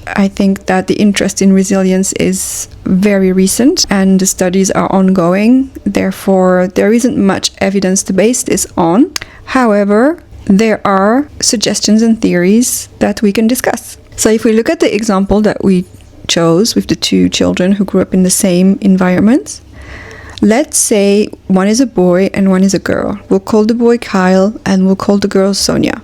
I think that the interest in resilience is very recent and the studies are ongoing. Therefore, there isn't much evidence to base this on. However, there are suggestions and theories that we can discuss. So if we look at the example that we chose with the two children who grew up in the same environment, let's say one is a boy and one is a girl. We'll call the boy Kyle and we'll call the girl Sonia.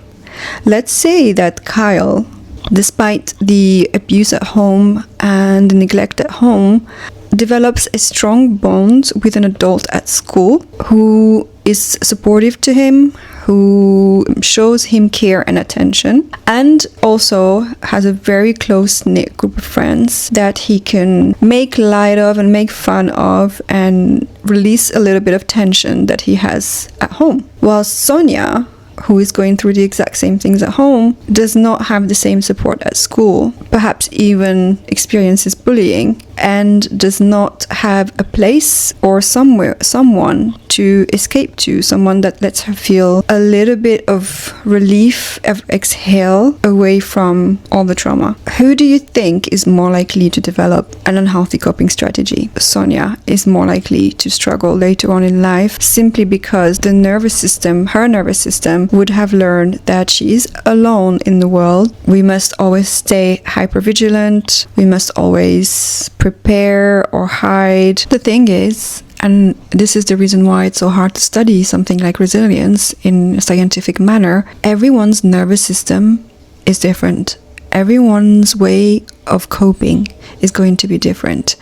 Let's say that Kyle, despite the abuse at home and the neglect at home, develops a strong bond with an adult at school who is supportive to him, who shows him care and attention, and also has a very close-knit group of friends that he can make light of and make fun of and release a little bit of tension that he has at home. While Sonia, who is going through the exact same things at home, does not have the same support at school, perhaps even experiences bullying, and does not have a place or someone to escape to, someone that lets her feel a little bit of relief, of exhale away from all the trauma. Who do you think is more likely to develop an unhealthy coping strategy? Sonia is more likely to struggle later on in life simply because her nervous system would have learned that she is alone in the world. We must always stay hypervigilant. We must always prepare or hide. The thing is, and this is the reason why it's so hard to study something like resilience in a scientific manner, everyone's nervous system is different. Everyone's way of coping is going to be different.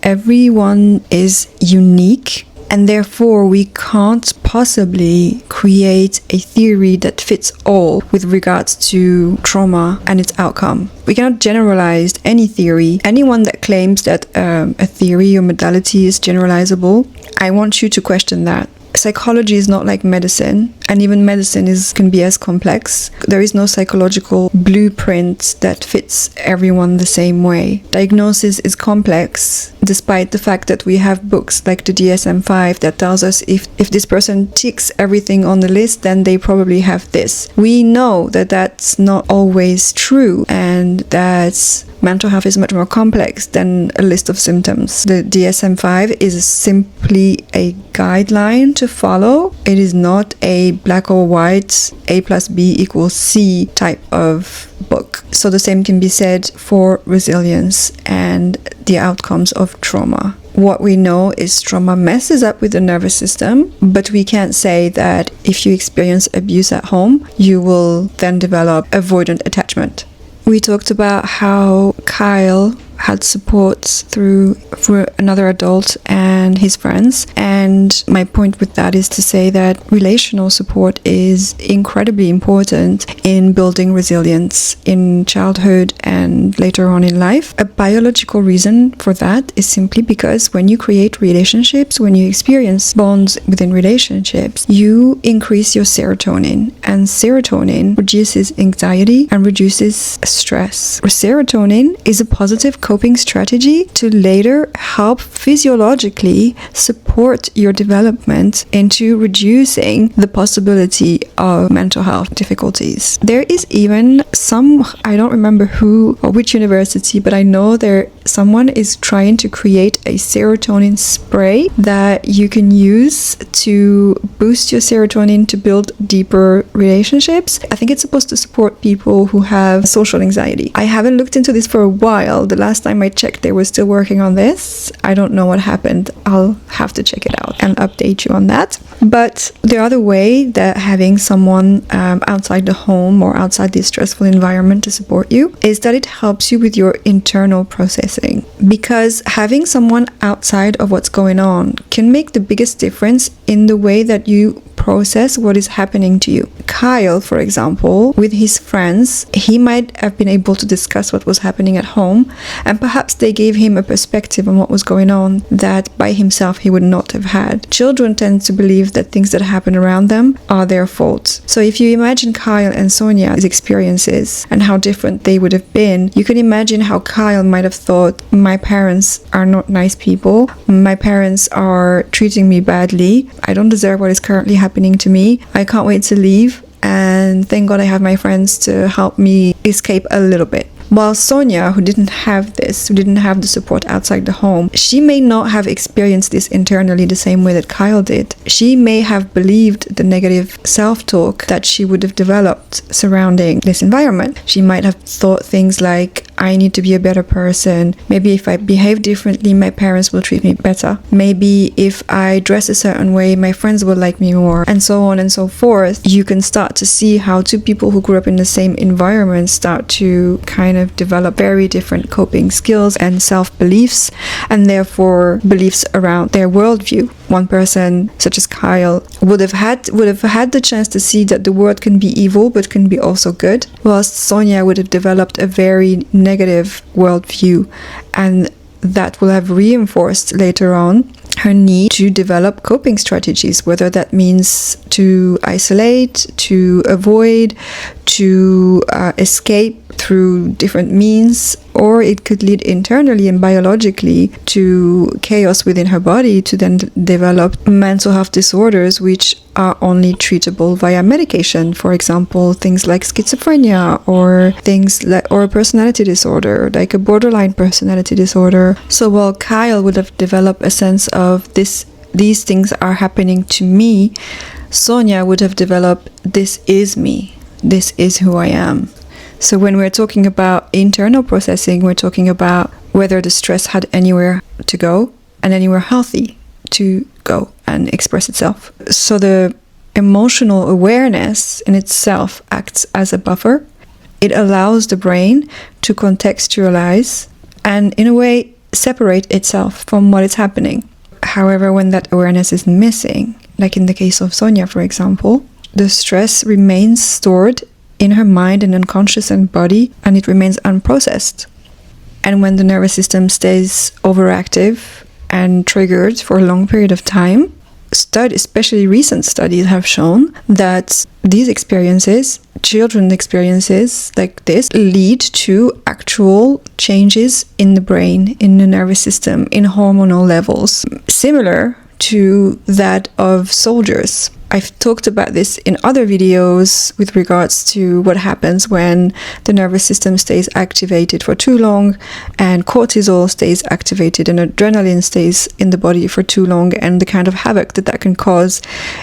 Everyone is unique, and therefore we can't possibly create a theory that fits all with regards to trauma and its outcome. We cannot generalize any theory. Anyone that claims that a theory or modality is generalizable, I want you to question that. Psychology is not like medicine, and even medicine can be as complex. There is no psychological blueprint that fits everyone the same way. Diagnosis is complex, despite the fact that we have books like the DSM-5 that tells us if this person ticks everything on the list, then they probably have this. We know that that's not always true, and that mental health is much more complex than a list of symptoms. The DSM-5 is simply a guideline to follow. It is not a black or white A plus B equals C type of book. So the same can be said for resilience and the outcomes of trauma. What we know is trauma messes up with the nervous system, but we can't say that if you experience abuse at home, you will then develop avoidant attachment. We talked about how Kyle had support through another adult and his friends, and my point with that is to say that relational support is incredibly important in building resilience in childhood and later on in life. A biological reason for that is simply because when you create relationships, when you experience bonds within relationships, you increase your serotonin, and serotonin reduces anxiety and reduces stress. Serotonin is a positive coping strategy to later help physiologically support your development into reducing the possibility of mental health difficulties. There is even I don't remember who or which university, but I know someone is trying to create a serotonin spray that you can use to boost your serotonin to build deeper relationships. I think it's supposed to support people who have social anxiety. I haven't looked into this for a while. The last time I checked, they were still working on this. I don't know what happened. I'll have to check it out and update you on that. But the other way that having someone outside the home or outside this stressful environment to support you is that it helps you with your internal processing. Because having someone outside of what's going on can make the biggest difference in the way that you process what is happening to you. Kyle, for example, with his friends, he might have been able to discuss what was happening at home, and perhaps they gave him a perspective on what was going on that by himself he would not have had. Children tend to believe that things that happen around them are their fault. So if you imagine Kyle and Sonia's experiences and how different they would have been, you can imagine how Kyle might have thought, my parents are not nice people, my parents are treating me badly, I don't deserve what is currently happening to me, I can't wait to leave, and thank God I have my friends to help me escape a little bit. While Sonia, who didn't have this, who didn't have the support outside the home, she may not have experienced this internally the same way that Kyle did. She may have believed the negative self-talk that she would have developed surrounding this environment. She might have thought things like, I need to be a better person. Maybe if I behave differently, my parents will treat me better. Maybe if I dress a certain way, my friends will like me more, and so on and so forth. You can start to see how two people who grew up in the same environment start to kind of develop very different coping skills and self-beliefs, and therefore beliefs around their worldview. One person, such as Kyle, would have had the chance to see that the world can be evil but can be also good, whilst Sonia would have developed a very negative worldview, and that will have reinforced later on her need to develop coping strategies, whether that means to isolate, to avoid, to escape through different means, or it could lead internally and biologically to chaos within her body to then develop mental health disorders which are only treatable via medication. For example, things like schizophrenia, or things like, or a personality disorder, like a borderline personality disorder. So while Kyle would have developed a sense of these things are happening to me, Sonia would have developed, this is me, this is who I am. So when we're talking about internal processing, we're talking about whether the stress had anywhere to go and anywhere healthy to go and express itself. So the emotional awareness in itself acts as a buffer. It allows the brain to contextualize and, in a way, separate itself from what is happening. However, when that awareness is missing, like in the case of Sonia, for example, the stress remains stored in her mind and unconscious and body, and it remains unprocessed. And when the nervous system stays overactive and triggered for a long period of time, especially recent studies have shown that these experiences, children's experiences like this, lead to actual changes in the brain, in the nervous system, in hormonal levels, similar to that of soldiers. I've talked about this in other videos with regards to what happens when the nervous system stays activated for too long, and cortisol stays activated and adrenaline stays in the body for too long, and the kind of havoc that can cause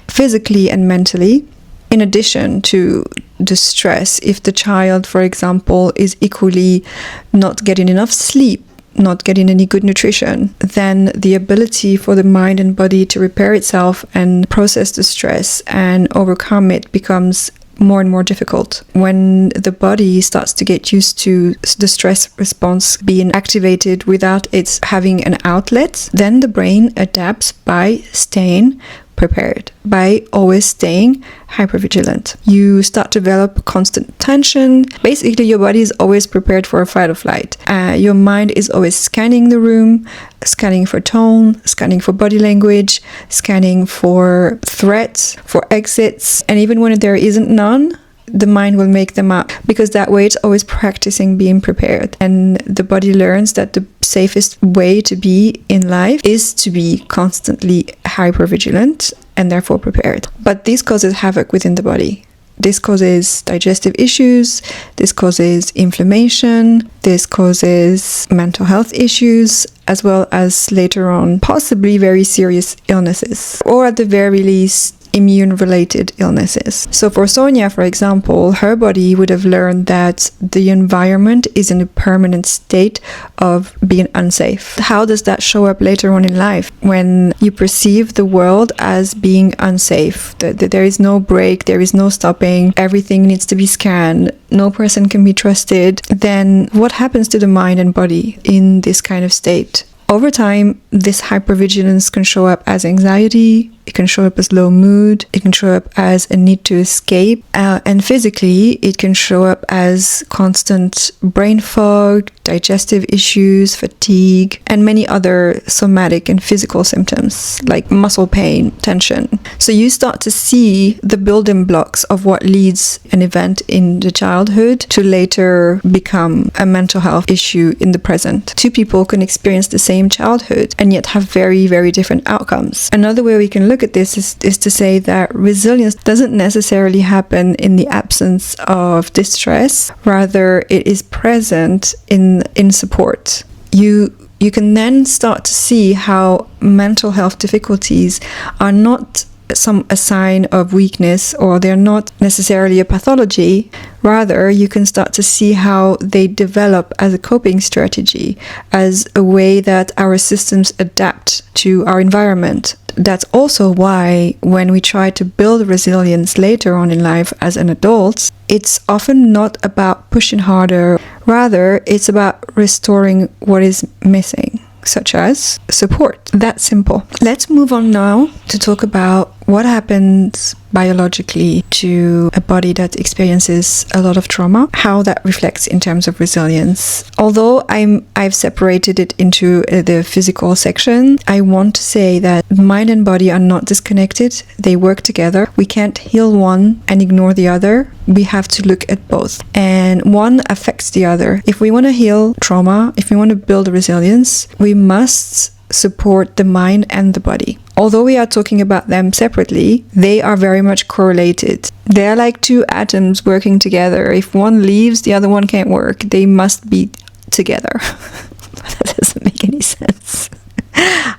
physically and mentally. In addition to the stress, if the child, for example, is equally not getting enough sleep, not getting any good nutrition, then the ability for the mind and body to repair itself and process the stress and overcome it becomes more and more difficult. When the body starts to get used to the stress response being activated without its having an outlet, then the brain adapts by staying prepared, by always staying hypervigilant. You start to develop constant tension. Basically, your body is always prepared for a fight or flight. Your mind is always scanning the room, scanning for tone, scanning for body language, scanning for threats, for exits. And even when there isn't none, the mind will make them up, because that way it's always practicing being prepared. And the body learns that the safest way to be in life is to be constantly hypervigilant and therefore prepared. But this causes havoc within the body. This causes digestive issues, this causes inflammation, this causes mental health issues, as well as later on possibly very serious illnesses, or at the very least immune-related illnesses. So for Sonia, for example, her body would have learned that the environment is in a permanent state of being unsafe. How does that show up later on in life? When you perceive the world as being unsafe, that there is no break, there is no stopping, everything needs to be scanned, no person can be trusted, then what happens to the mind and body in this kind of state? Over time, this hypervigilance can show up as anxiety, it can show up as low mood, it can show up as a need to escape, and physically, it can show up as constant brain fog, digestive issues, fatigue, and many other somatic and physical symptoms like muscle pain, tension. So you start to see the building blocks of what leads an event in the childhood to later become a mental health issue in the present. Two people can experience the same childhood and yet have very, very different outcomes. Another way we can look look at this is to say that resilience doesn't necessarily happen in the absence of distress. Rather, it is present in support. You can then start to see how mental health difficulties are not a sign of weakness, or they're not necessarily a pathology. Rather, you can start to see how they develop as a coping strategy, as a way that our systems adapt to our environment. That's also why when we try to build resilience later on in life as an adult, it's often not about pushing harder. Rather, it's about restoring what is missing, such as support. That's simple. Let's move on now to talk about what happens biologically to a body that experiences a lot of trauma, how that reflects in terms of resilience. Although I've separated it into the physical section, I want to say that mind and body are not disconnected. They work together. We can't heal one and ignore the other. We have to look at both, and one affects the other. If we want to heal trauma, if we want to build resilience, we must support the mind and the body. Although we are talking about them separately, they are very much correlated. They're like two atoms working together. If one leaves, the other one can't work. They must be together. That doesn't make any sense.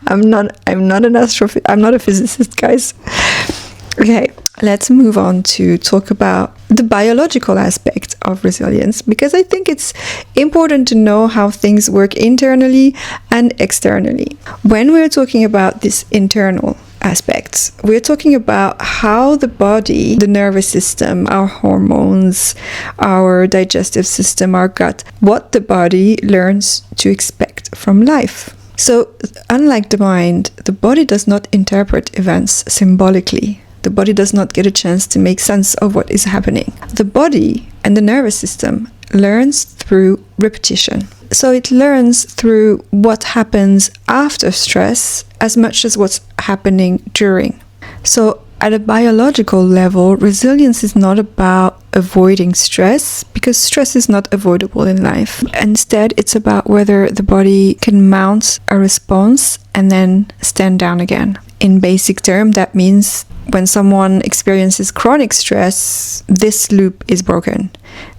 I'm not a physicist, guys. Okay, let's move on to talk about the biological aspect of resilience, because I think it's important to know how things work internally and externally. When we're talking about this internal aspects, we're talking about how the body, the nervous system, our hormones, our digestive system, our gut, what the body learns to expect from life. So, unlike the mind, the body does not interpret events symbolically. The body does not get a chance to make sense of what is happening. The body and the nervous system learns through repetition. So it learns through what happens after stress as much as what's happening during. So at a biological level, resilience is not about avoiding stress, because stress is not avoidable in life. Instead, it's about whether the body can mount a response and then stand down again. In basic terms, that means when someone experiences chronic stress, this loop is broken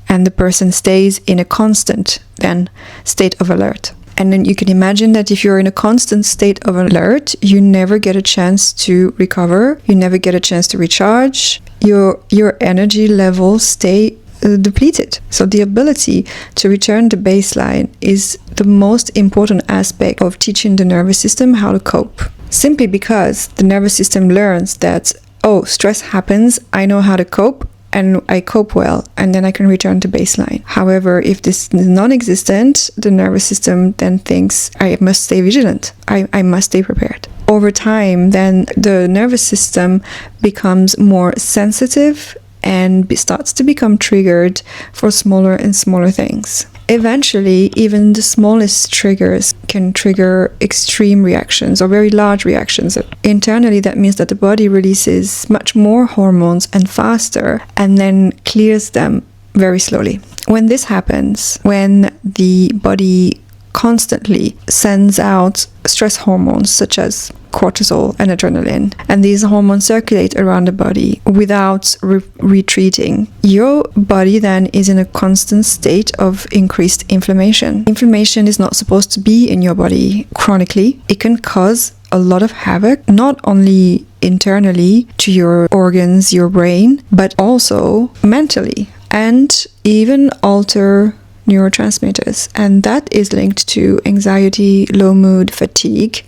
and the person stays in a constant then state of alert. And then you can imagine that if you're in a constant state of alert, you never get a chance to recover, you never get a chance to recharge, your energy levels stay depleted. So the ability to return to baseline is the most important aspect of teaching the nervous system how to cope. Simply because the nervous system learns that, oh, stress happens, I know how to cope, and I cope well, and then I can return to baseline. However, if this is non-existent, the nervous system then thinks, I must stay vigilant, I must stay prepared. Over time, then the nervous system becomes more sensitive and starts to become triggered for smaller and smaller things. Eventually, even the smallest triggers can trigger extreme reactions or very large reactions. Internally, that means that the body releases much more hormones and faster, and then clears them very slowly. When this happens, when the body constantly sends out stress hormones such as cortisol and adrenaline, and these hormones circulate around the body without retreating, your body then is in a constant state of increased inflammation. Inflammation is not supposed to be in your body chronically. It can cause a lot of havoc, not only internally to your organs, your brain, but also mentally, and even alter neurotransmitters, and that is linked to anxiety, low mood, fatigue,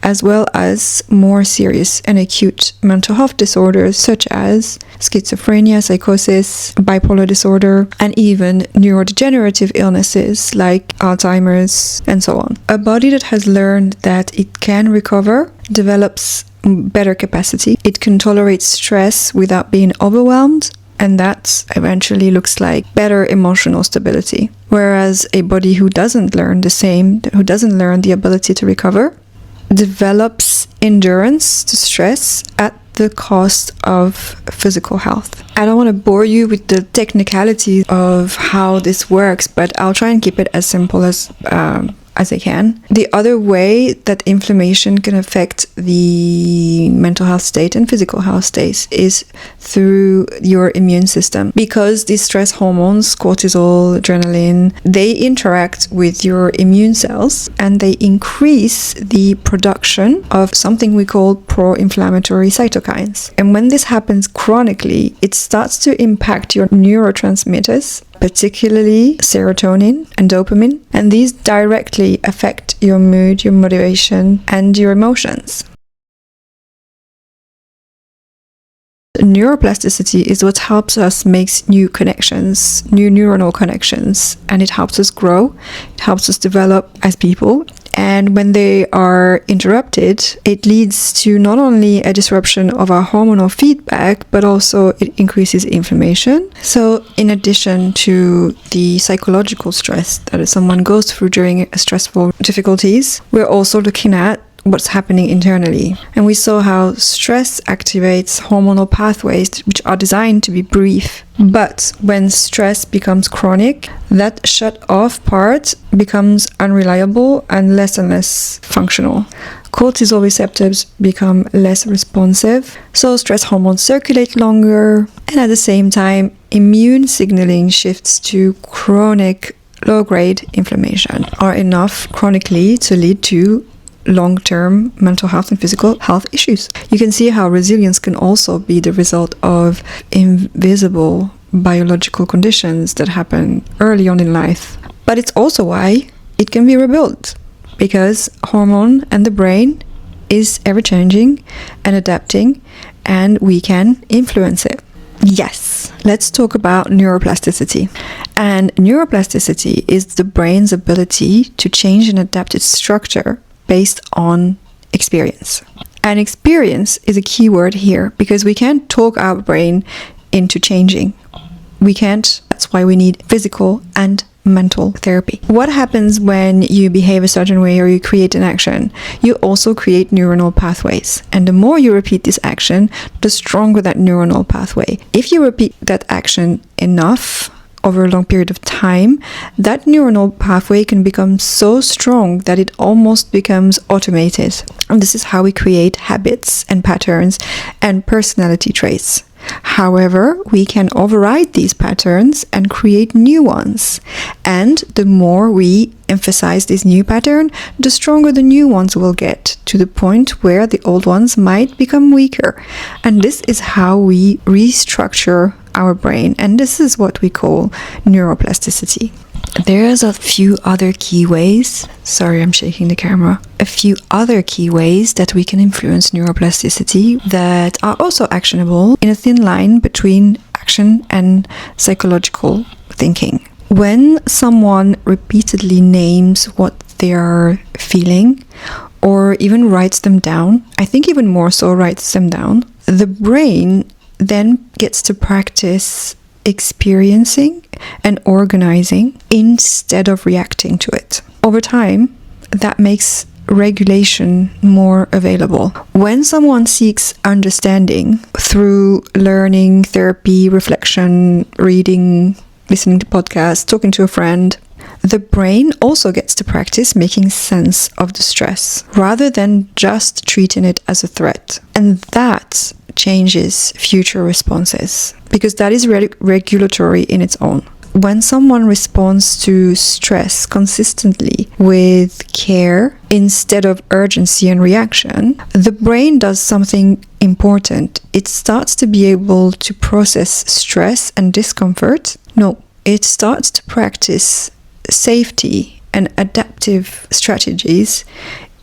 as well as more serious and acute mental health disorders such as schizophrenia, psychosis, bipolar disorder, and even neurodegenerative illnesses like Alzheimer's and so on. A body that has learned that it can recover develops better capacity. It can tolerate stress without being overwhelmed, and that eventually looks like better emotional stability. Whereas a body who doesn't learn who doesn't learn the ability to recover, develops endurance to stress at the cost of physical health. I don't want to bore you with the technicalities of how this works, but I'll try and keep it as simple as as I can. The other way that inflammation can affect the mental health state and physical health state is through your immune system. Because these stress hormones, cortisol, adrenaline, they interact with your immune cells and they increase the production of something we call pro-inflammatory cytokines. And when this happens chronically, it starts to impact your neurotransmitters, particularly serotonin and dopamine, and these directly affect your mood, your motivation, and your emotions. Neuroplasticity is what helps us make new connections, new neuronal connections, and it helps us grow, it helps us develop as people. And when they are interrupted, it leads to not only a disruption of our hormonal feedback, but also it increases inflammation. So in addition to the psychological stress that someone goes through during stressful difficulties, we're also looking at what's happening internally. And we saw how stress activates hormonal pathways which are designed to be brief. But when stress becomes chronic, that shut off part becomes unreliable and less functional. Cortisol receptors become less responsive, so stress hormones circulate longer, and at the same time, immune signaling shifts to chronic low-grade inflammation, or enough chronically to lead to long-term mental health and physical health issues. You can see how resilience can also be the result of invisible biological conditions that happen early on in life. But it's also why it can be rebuilt, because hormone and the brain is ever-changing and adapting, and we can influence it. Yes, let's talk about neuroplasticity. And neuroplasticity is the brain's ability to change and adapt its structure based on experience. And experience is a key word here, because we can't talk our brain into changing. We can't. That's why we need physical and mental therapy. What happens when you behave a certain way or you create an action? You also create neuronal pathways. And the more you repeat this action, the stronger that neuronal pathway. If you repeat that action enough, over a long period of time, that neuronal pathway can become so strong that it almost becomes automated. And this is how we create habits and patterns and personality traits. However, we can override these patterns and create new ones. And the more we emphasize this new pattern, the stronger the new ones will get, to the point where the old ones might become weaker. And this is how we restructure our brain. And this is what we call neuroplasticity. There's a few other key ways, sorry I'm shaking the camera, a few other key ways that we can influence neuroplasticity that are also actionable, in a thin line between action and psychological thinking. When someone repeatedly names what they are feeling, or even writes them down, I think even more so writes them down, the brain then gets to practice experiencing and organizing instead of reacting to it. Over time, that makes regulation more available. When someone seeks understanding through learning, therapy, reflection, reading, listening to podcasts, talking to a friend, the brain also gets to practice making sense of the stress rather than just treating it as a threat. And that changes future responses, because that is regulatory in its own. When someone responds to stress consistently with care instead of urgency and reaction, the brain does something important. It starts to be able to process stress and discomfort. No, it starts to practice safety and adaptive strategies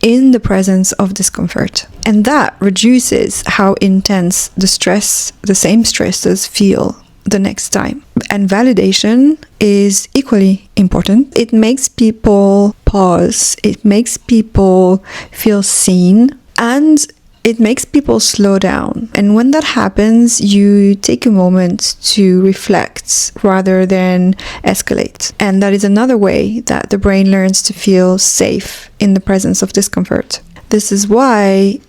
in the presence of discomfort. And that reduces how intense the same stressors feel the next time. And validation is equally important. It makes people pause. It makes people feel seen. And it makes people slow down. And when that happens, you take a moment to reflect rather than escalate. And that is another way that the brain learns to feel safe in the presence of discomfort. This is why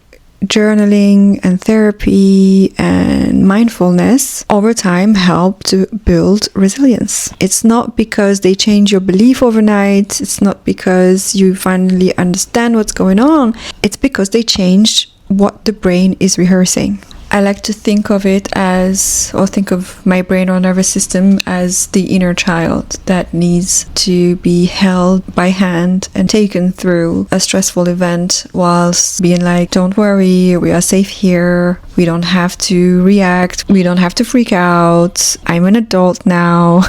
journaling and therapy and mindfulness over time help to build resilience. It's not because they change your belief overnight. It's not because you finally understand what's going on. It's because they change what the brain is rehearsing. I like to think of it as, or think of my brain or nervous system as the inner child that needs to be held by hand and taken through a stressful event whilst being like, don't worry, we are safe here. We don't have to react. We don't have to freak out. I'm an adult now.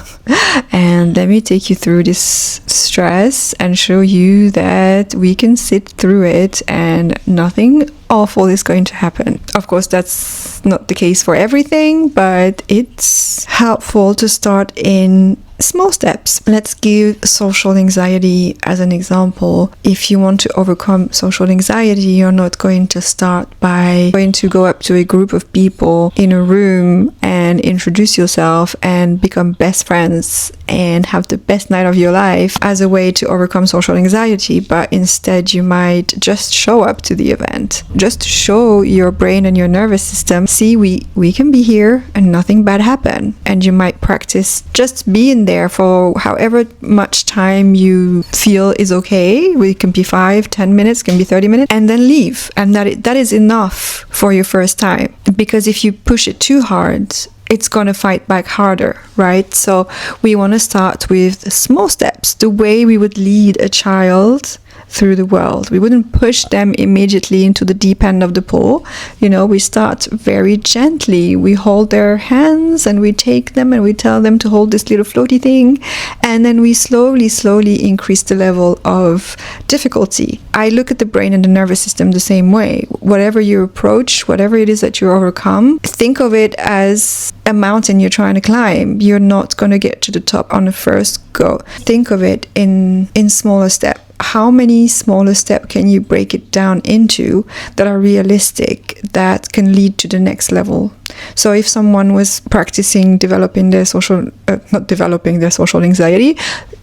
And let me take you through this stress and show you that we can sit through it and nothing awful is going to happen. Of course, that's not the case for everything, but it's helpful to start in small steps. Let's give social anxiety as an example. If you want to overcome social anxiety, you're not going to start by going to go up to a group of people in a room and introduce yourself and become best friends and have the best night of your life as a way to overcome social anxiety, but instead you might just show up to the event. Just show your brain and your nervous system, see, we can be here and nothing bad happen. And you might practice just being there for however much time you feel is okay. It can be 5-10 minutes, can be 30 minutes, and then leave. And that is enough for your first time. Because if you push it too hard, it's going to fight back harder, right? So we want to start with small steps, the way we would lead a child through the world. We wouldn't push them immediately into the deep end of the pool. We start very gently. We hold their hands and we take them and we tell them to hold this little floaty thing. And then we slowly increase the level of difficulty. I look at the brain and the nervous system the same way. Whatever you approach, whatever it is that you overcome, think of it as a mountain you're trying to climb. You're not going to get to the top on the first go. Think of it in smaller steps. How many smaller steps can you break it down into that are realistic, that can lead to the next level? So if someone was practicing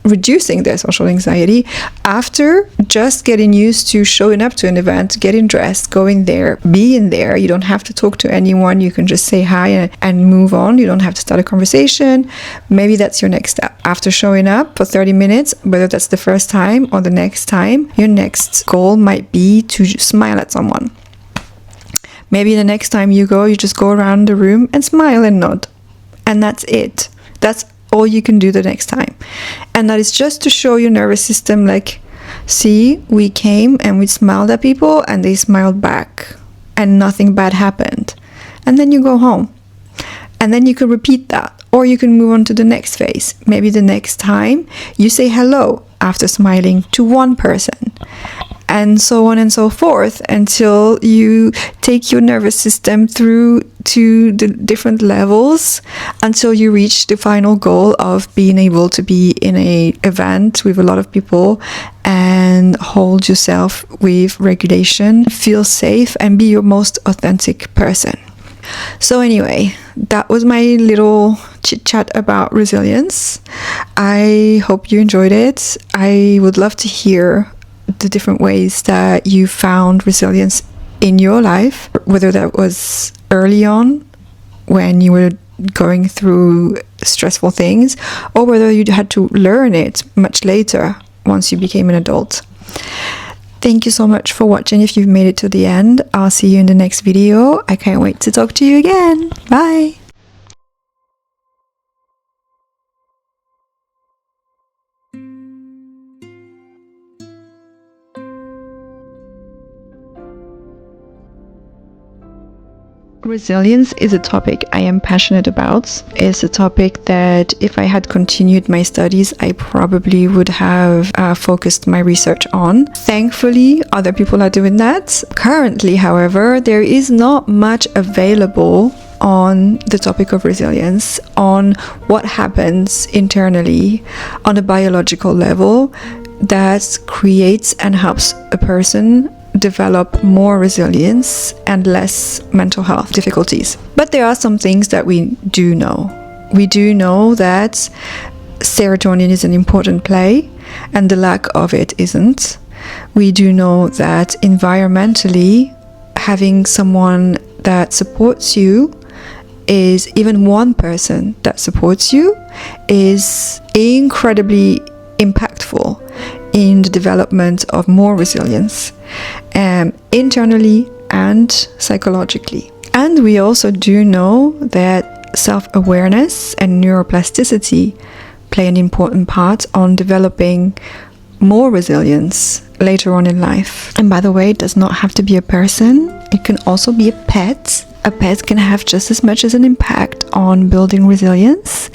reducing their social anxiety, after just getting used to showing up to an event, getting dressed, going there, being there, you don't have to talk to anyone, you can just say hi and move on, you don't have to start a conversation. Maybe that's your next step. After showing up for 30 minutes, whether that's the first time or the next time, your next goal might be to smile at someone. Maybe the next time you just go around the room and smile and nod. And that's it. That's all you can do the next time. And that is just to show your nervous system, like, see, we came and we smiled at people and they smiled back and nothing bad happened. And then you go home. And then you can repeat that. Or you can move on to the next phase. Maybe the next time you say hello after smiling to one person. And so on and so forth, until you take your nervous system through to the different levels, until you reach the final goal of being able to be in an event with a lot of people and hold yourself with regulation, feel safe, and be your most authentic person. So anyway, that was my little chit chat about resilience. I hope you enjoyed it. I would love to hear the different ways that you found resilience in your life, whether that was early on when you were going through stressful things, or whether you had to learn it much later once you became an adult. Thank you so much for watching. If you've made it to the end, I'll see you in the next video. I can't wait to talk to you again. Bye. Resilience is a topic I am passionate about. It's a topic that if I had continued my studies, I probably would have focused my research on. Thankfully, other people are doing that. Currently, however, there is not much available on the topic of resilience, on what happens internally on a biological level that creates and helps a person develop more resilience and less mental health difficulties. But there are some things that we do know. We do know that serotonin is an important play and the lack of it isn't. We do know that environmentally having someone that supports you, is even one person that supports you, is incredibly impactful in the development of more resilience, internally and psychologically. And we also do know that self-awareness and neuroplasticity play an important part on developing more resilience later on in life. And by the way, it does not have to be a person. It can also be a pet. A pet can have just as much as an impact on building resilience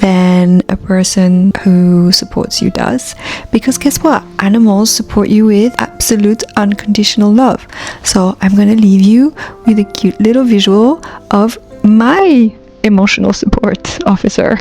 than a person who supports you does. Because guess what? Animals support you with absolute unconditional love. So I'm going to leave you with a cute little visual of my emotional support officer.